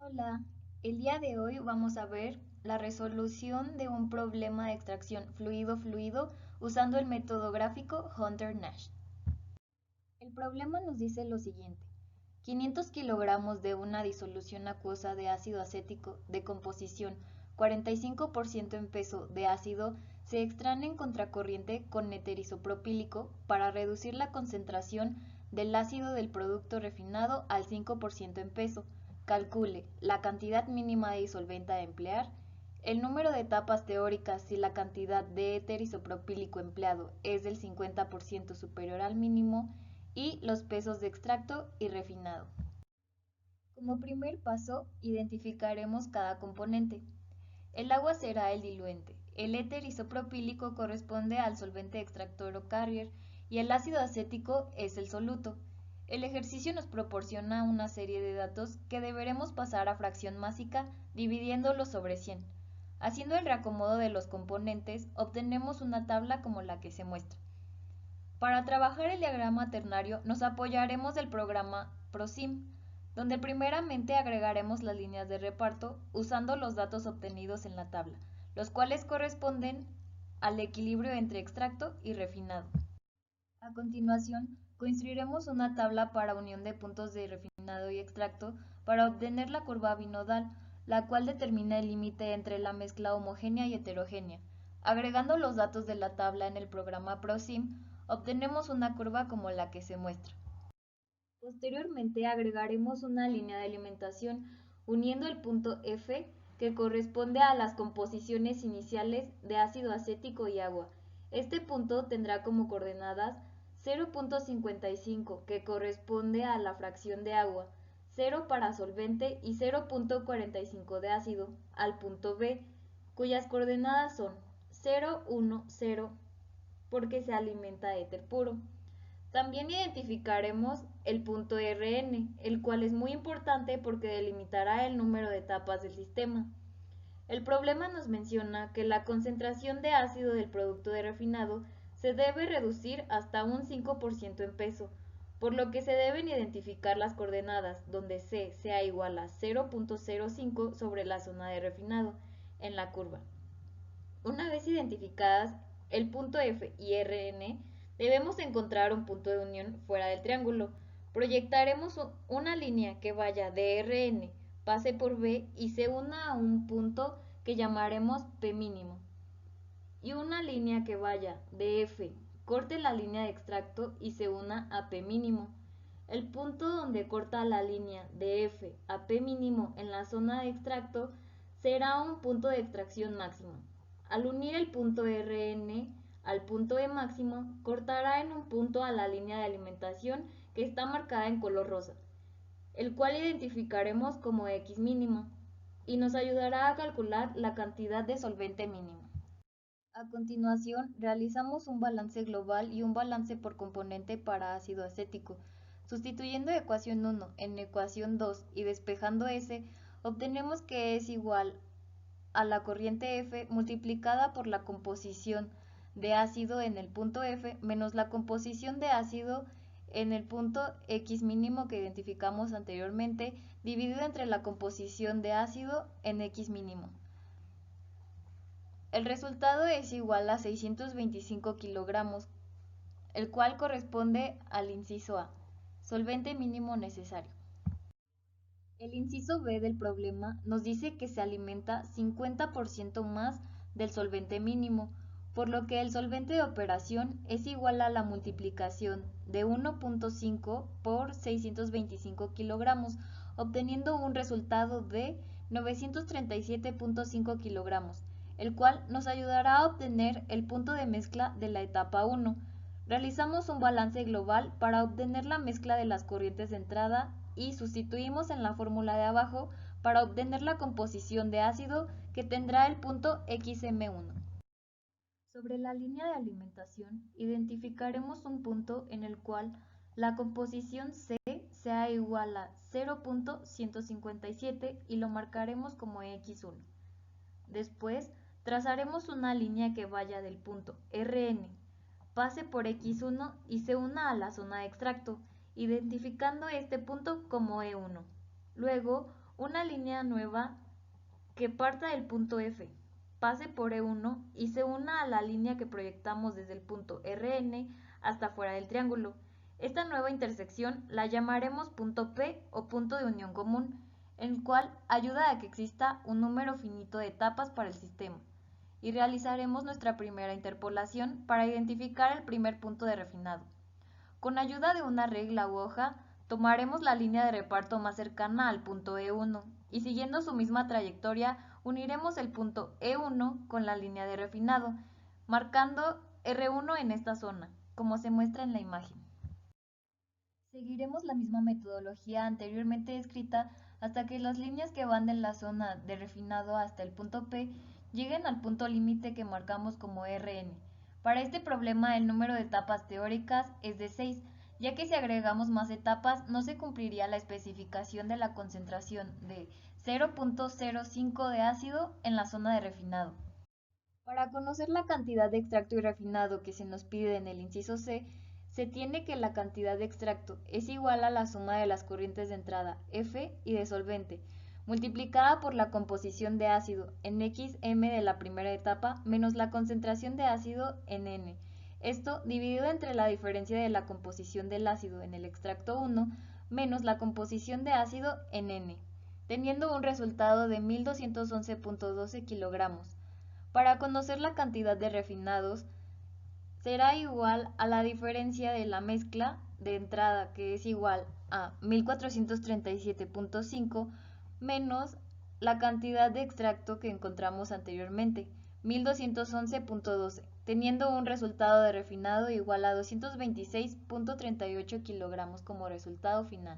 Hola, el día de hoy vamos a ver la resolución de un problema de extracción fluido-fluido usando el método gráfico Hunter-Nash. El problema nos dice lo siguiente. 500 kilogramos de una disolución acuosa de ácido acético de composición 45% en peso de ácido se extraen en contracorriente con éter isopropílico para reducir la concentración del ácido del producto refinado al 5% en peso. Calcule la cantidad mínima de disolvente a emplear, el número de etapas teóricas si la cantidad de éter isopropílico empleado es del 50% superior al mínimo y los pesos de extracto y refinado. Como primer paso, identificaremos cada componente. El agua será el diluente, el éter isopropílico corresponde al solvente extractor o carrier y el ácido acético es el soluto. El ejercicio nos proporciona una serie de datos que deberemos pasar a fracción másica dividiéndolo sobre 100. Haciendo el reacomodo de los componentes, obtenemos una tabla como la que se muestra. Para trabajar el diagrama ternario nos apoyaremos del programa ProSim, donde primeramente agregaremos las líneas de reparto usando los datos obtenidos en la tabla, los cuales corresponden al equilibrio entre extracto y refinado. A continuación, construiremos una tabla para unión de puntos de refinado y extracto para obtener la curva binodal, la cual determina el límite entre la mezcla homogénea y heterogénea. Agregando los datos de la tabla en el programa ProSim, obtenemos una curva como la que se muestra. Posteriormente agregaremos una línea de alimentación uniendo el punto F que corresponde a las composiciones iniciales de ácido acético y agua. Este punto tendrá como coordenadas 0.55 que corresponde a la fracción de agua, 0 para solvente y 0.45 de ácido, al punto B, cuyas coordenadas son 0, 1, 0 porque se alimenta éter puro. También identificaremos el punto Rn, el cual es muy importante porque delimitará el número de etapas del sistema. El problema nos menciona que la concentración de ácido del producto de refinado se debe reducir hasta un 5% en peso, por lo que se deben identificar las coordenadas donde C sea igual a 0.05 sobre la zona de refinado en la curva. Una vez identificadas el punto F y Rn, debemos encontrar un punto de unión fuera del triángulo. Proyectaremos una línea que vaya de Rn, pase por B y se una a un punto que llamaremos P mínimo. Y una línea que vaya de F, corte la línea de extracto y se una a P mínimo. El punto donde corta la línea de F a P mínimo en la zona de extracto será un punto de extracción máximo. Al unir el punto Rn al punto E máximo, cortará en un punto a la línea de alimentación que está marcada en color rosa, el cual identificaremos como X mínimo, y nos ayudará a calcular la cantidad de solvente mínimo. A continuación, realizamos un balance global y un balance por componente para ácido acético. Sustituyendo ecuación 1 en ecuación 2 y despejando S, obtenemos que es igual a la corriente F multiplicada por la composición de ácido en el punto F menos la composición de ácido en el punto X mínimo que identificamos anteriormente, dividido entre la composición de ácido en X mínimo. El resultado es igual a 625 kilogramos, el cual corresponde al inciso A, solvente mínimo necesario. El inciso B del problema nos dice que se alimenta 50% más del solvente mínimo, por lo que el solvente de operación es igual a la multiplicación de 1.5 por 625 kilogramos, obteniendo un resultado de 937.5 kilogramos, el cual nos ayudará a obtener el punto de mezcla de la etapa 1. Realizamos un balance global para obtener la mezcla de las corrientes de entrada y sustituimos en la fórmula de abajo para obtener la composición de ácido que tendrá el punto XM1. Sobre la línea de alimentación, identificaremos un punto en el cual la composición C sea igual a 0.157 y lo marcaremos como X1. Después, trazaremos una línea que vaya del punto Rn, pase por X1 y se una a la zona de extracto, identificando este punto como E1. Luego, una línea nueva que parta del punto F, pase por E1 y se una a la línea que proyectamos desde el punto Rn hasta fuera del triángulo. Esta nueva intersección la llamaremos punto P o punto de unión común, el cual ayuda a que exista un número finito de etapas para el sistema. Y realizaremos nuestra primera interpolación para identificar el primer punto de refinado. Con ayuda de una regla u hoja, tomaremos la línea de reparto más cercana al punto E1 y siguiendo su misma trayectoria uniremos el punto E1 con la línea de refinado, marcando R1 en esta zona, como se muestra en la imagen. Seguiremos la misma metodología anteriormente descrita hasta que las líneas que van de la zona de refinado hasta el punto P lleguen al punto límite que marcamos como Rn. Para este problema el número de etapas teóricas es de 6, ya que si agregamos más etapas no se cumpliría la especificación de la concentración de 0.05 de ácido en la zona de refinado. Para conocer la cantidad de extracto y refinado que se nos pide en el inciso C, se tiene que la cantidad de extracto es igual a la suma de las corrientes de entrada F y de solvente, multiplicada por la composición de ácido en XM de la primera etapa menos la concentración de ácido en N. Esto dividido entre la diferencia de la composición del ácido en el extracto 1 menos la composición de ácido en N, teniendo un resultado de 1211.12 kilogramos. Para conocer la cantidad de refinados, será igual a la diferencia de la mezcla de entrada, que es igual a 1437.5 menos la cantidad de extracto que encontramos anteriormente, 1211.12, teniendo un resultado de refinado igual a 226.38 kilogramos como resultado final.